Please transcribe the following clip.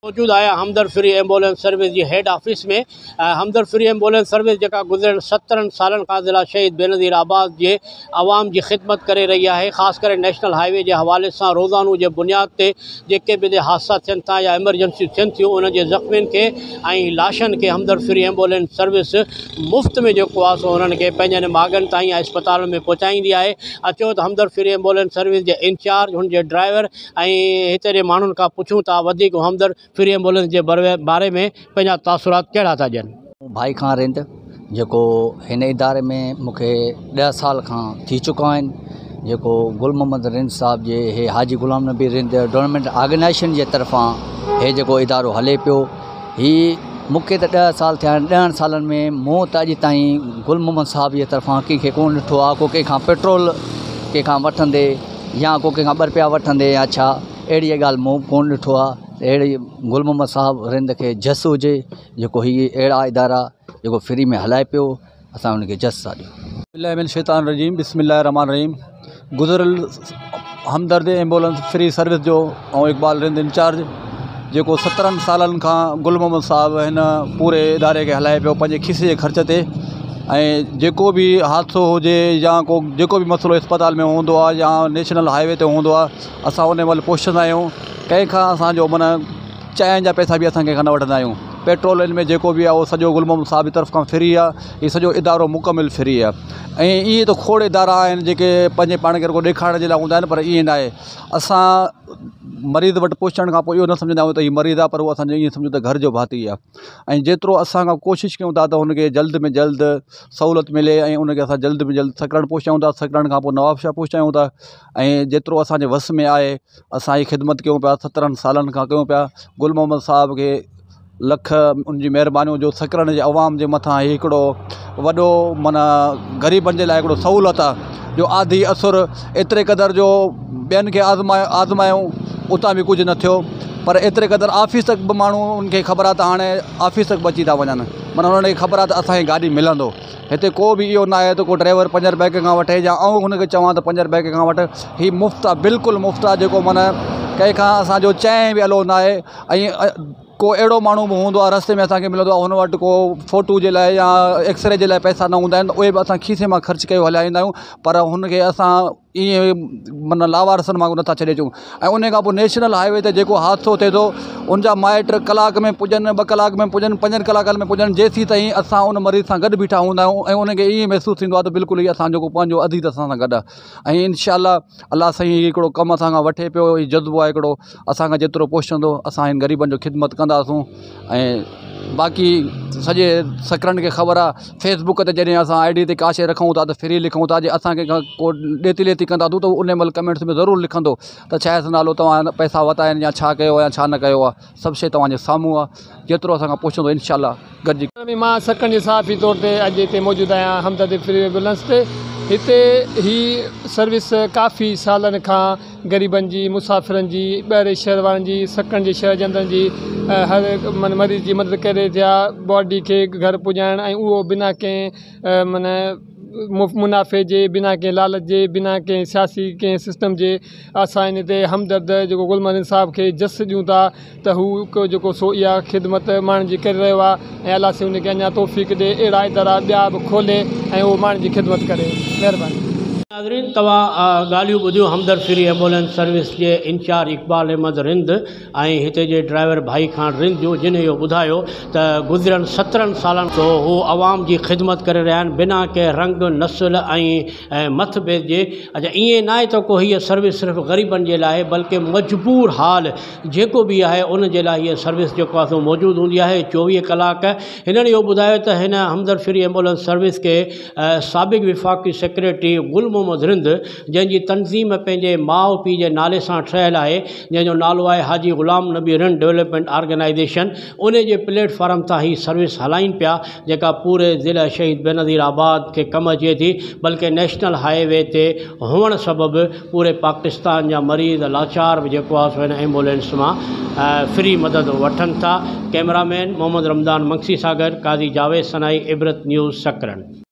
मौजूद आया हमदर्द free ambulance service जी हेड office में। हमदर्द फ्री एम्बुलेंस सर्विस जेका गुज़िरियल 17 सालन खां ज़िला शहीद बेनज़ीर आबाद जे आवाम जी ख़िदमत करे रही है। ख़ासि करे नेशनल हाईवे के हवाले से रोज़ानू जे बुनियाद ते जेके भी हादसा थियन था या एमरजेंसी थियन थियूं उन जे ज़ख़्मियुनि खे ऐं लाशनि खे हमदर्द फ्री एम्बुलेंस सर्विस मुफ़्त में जेको आहे सो उन्हनि खे पंहिंजनि माॻनि ताईं या अस्पताल में पहुचाईंदी आहे। अचो त हमदर्द फ्री एम्बुलेंस सर्विस जे इंचार्ज हुन जे ड्राइवर ऐं हिते जे माण्हुनि खां पुछूं था वधीक हमदर्द फ्री एम्बुलेंस के बारे में पंहिंजा तासुरात कहिड़ा था ॾियनि। भाई खां रिंद जेको हिन इदारे में मूंखे 10 साल खां थी चुका आहिनि। जेको गुल मोहम्मद रिंद साहब जे हे हाजी गुलाम नबी रिंद डेवलपमेंट ऑर्गेनाइजेशन जे तरफ़ां हे जेको इदारो हले पियो, ही मूंखे त 10 साल थिया आहिनि। 10 सालनि में मूं त अॼु ताईं गुल मोहम्मद साहब जे तरफ़ां कंहिंखे कोन ॾिठो आहे। को कंहिंखां पेट्रोल कंहिंखां वठंदे या को कंहिंखां 2 रुपया वठंदे या छा, अहिड़ी ॻाल्हि मूं कोन ॾिठो आहे। अहिड़ी गुल मोहम्मद साहब रिंद के जस हुजे जेको ही अहिड़ा इदारा जेको फ्री में हलाए पियो, असां उनखे जस था ॾियूं। बिस्मिल्लाहिर शैतानिर रजीम, बिस्मिल्लाहिर रहमानिर रहीम। गुज़िरियल हमदर्द एम्बुलेंस फ्री सर्विस जो ऐं इकबाल रिंद इंचार्ज जेको 17 सालनि खां गुल मोहम्मद साहब हिन पूरे इदारे के हलाए पियो पंहिंजे खीसे जे ख़र्च ते। ऐं जेको भी हादसो हुजे या को जेको भी मसलो अस्पताल में हूंदो आहे या नेशनल हाईवे ते हूंदो आहे, असां उन महिल पहुचंदा आहियूं। कंहिंखां असांजो माना चांहि जा पैसा बि असां कंहिंखां न वठंदा आहियूं। पेट्रोल इन में जेको भी आहे उहो सॼो गुल मोहम्मद साहब जी तरफ़ खां फ्री आहे। हीउ सॼो इदारो मुकमिल फ्री आहे। ऐं इहे त खोड़ इदारा आहिनि जेके पंहिंजे पाण खे रुॻो ॾेखारण जे लाइ हूंदा आहिनि, पर ईअं न आहे। असां मरीज़ वटि पहुचण खां पोइ इहो न सम्झंदा आहियूं त हीउ मरीज़ आहे, पर उहो असांजो ईअं सम्झो त घर जो भाती आहे। ऐं जेतिरो असां खां कोशिशि कयूं था त हुनखे जल्द में जल्द सहूलियत मिले ऐं उनखे असां जल्द में जल्द सकरन पहुचायूं था। सकरन खां पोइ नवाबशाह पहुचायूं था। ऐं जेतिरो असांजे वस में आहे असां हीअ ख़िदमत कयूं पिया, 17 सालनि खां कयूं पिया। गुल मोहम्मद साहब खे लख उनजी महिरबानियूं जो सकरन जे अवाम जे मथां हिकिड़ो वॾो माना ग़रीबनि जे लाइ हिकिड़ो सहूलियत आहे जो आधी असुर एतिरे क़दुरु जो ॿियनि खे आज़मायूं उतां बि कुझु न थियो, पर एतिरे क़दुरु ऑफिस तक बि माण्हू उनखे ख़बर आहे त हाणे ऑफिस तक बची था वञनि। माना उन्हनि खे ख़बर आहे त असांखे गाॾी मिलंदो। हिते को बि इहो न आहे त को ड्राइवर 5 रुपए खां वठे या आउं हुनखे चवां त 5 रुपए खां वठि। हीउ मुफ़्त आहे, बिल्कुलु मुफ़्त आहे। जेको माना कंहिंखां असांजो चांहि बि अलो न आहे। ऐं को अहिड़ो माण्हू बि हूंदो आहे रस्ते में असांखे मिलंदो आहे, हुन वटि को फ़ोटू जे लाइ या एक्सरे जे लाइ पैसा न हूंदा आहिनि, उहे बि असां खीसे मां ख़र्चु कयो हलाईंदा आहियूं। पर हुनखे असां ईअं माना लावारसनि वांगुरु नथा छॾे अचूं। ऐं उन खां पोइ नेशनल हाईवे ते जेको हादसो थिए थो, उनजा माइट कलाक में पुॼनि, 2 कलाक में पुॼनि, 5 कलाकनि में पुॼनि, जेसीं ताईं असां उन मरीज़ सां गॾु बीठा हूंदा आहियूं। ऐं उनखे ईअं महसूसु थींदो आहे त बिल्कुलु हीउ असांजो पंहिंजो अदीद असां सां गॾु आहे। ऐं इंशाअल्लाह अल्लाह साईं हिकिड़ो कमु असां खां वठे पियो। हीउ जज़्बो आहे हिकिड़ो, असांखां जेतिरो पहुचंदो असां हिन ग़रीबनि जो ख़िदमत कंदासूं। ऐं बाक़ी सॼे सकरन खे ख़बर आहे, फेसबुक ते जॾहिं असां ID ते काशे रखूं था त फ्री लिखूं था। जे असांखे को ॾेती लेती कंदा त उन महिल कमेंट्स में ज़रूरु लिखंदो त छा आहे नालो, तव्हां पैसा वरिता आहिनि या छा कयो या छा न कयो आहे। सभु शइ तव्हांजे साम्हूं आहे। जेतिरो असांखां पहुचंदो इंशाअल्लाह गॾिजी। मां सकरन जे सहाफ़ी तौर ते अॼु हिते मौजूदु आहियां हमदर्द फ्री एम्बुलेंस ते। हिते ही सर्विस काफ़ी सालनि खां ग़रीबनि जी, मुसाफ़िरनि जी, ॿाहिरि शहर वारनि जी, सकरन जे शहर जे अंदरि जी हर मरीज़ जी मदद करे थिया, बॉडी खे घर पुॼाइण, ऐं उहो बिना कंहिं माना मुनाफ़े जे, बिना कंहिं लालच जे, बिना कंहिं सियासी कंहिं सिस्टम जे। असां हिन ते हमदर्द जेको गुल मोहम्मद साहब खे जस ॾियूं था त हू जेको सो इहा ख़िदमत माण्हुनि जी करे रहियो आहे। ऐं अल्लाह से उनखे अञा तौफ़ीक़ ॾे, अहिड़ा इदारा ॿिया बि खोले ऐं उहो माण्हुनि जी ख़िदमत करे। महिरबानी। नाज़रीन, तव्हां ॻाल्हियूं ॿुधियूं हमदर्द फ्री एम्बुलेंस सर्विस जे इंचार्ज इकबाल अहमद रिंद ऐं हिते जे ड्राइवर भाई खान रिंद जो, जिन इहो ॿुधायो त गुज़िरियल 17 सालनि खां हू आवाम जी ख़िदमत करे रहिया आहिनि बिना कंहिं रंग नस्ल ऐं मतभेद जे। अच्छा, ईअं न आहे त को हीअ सर्विस सिर्फ़ु ग़रीबनि जे लाइ, बल्कि मजबूर हाल जेको बि आहे उन जे लाइ हीअ सर्विस जेको आहे सो मौजूदु हूंदी आहे 24 कलाक। हिननि इहो ॿुधायो त हिन हमदर्द फ्री एम्बुलेंस सर्विस खे साबिक़ विफ़ाक़ी सेक्रेटरी गुल मोहम्मद रिंद, जंहिंजी तनज़ीम पंहिंजे माउ पीउ जे नाले सां ठहियलु आहे, जंहिंजो नालो आहे हाजी गुलाम नबी रिंद डेवलपमेंट ऑर्गेनाइजेशन, उन जे प्लेटफॉर्म तां ही सर्विस हलाइनि पिया, जेका पूरे ज़िला शहीद बेनज़ीर आबाद खे कमु अचे थी। बल्कि नेशनल हाईवे ते हुअण सबबि पूरे पाकिस्तान जा मरीज़ लाचार बि जेको आहे सो हिन एम्बुलेंस मां फ्री मदद वठनि था। कैमरामैन मोहम्मद रमज़ान मंगसी सां गॾु काज़ी जावेद सनाई, इबरत न्यूज़ सकरन।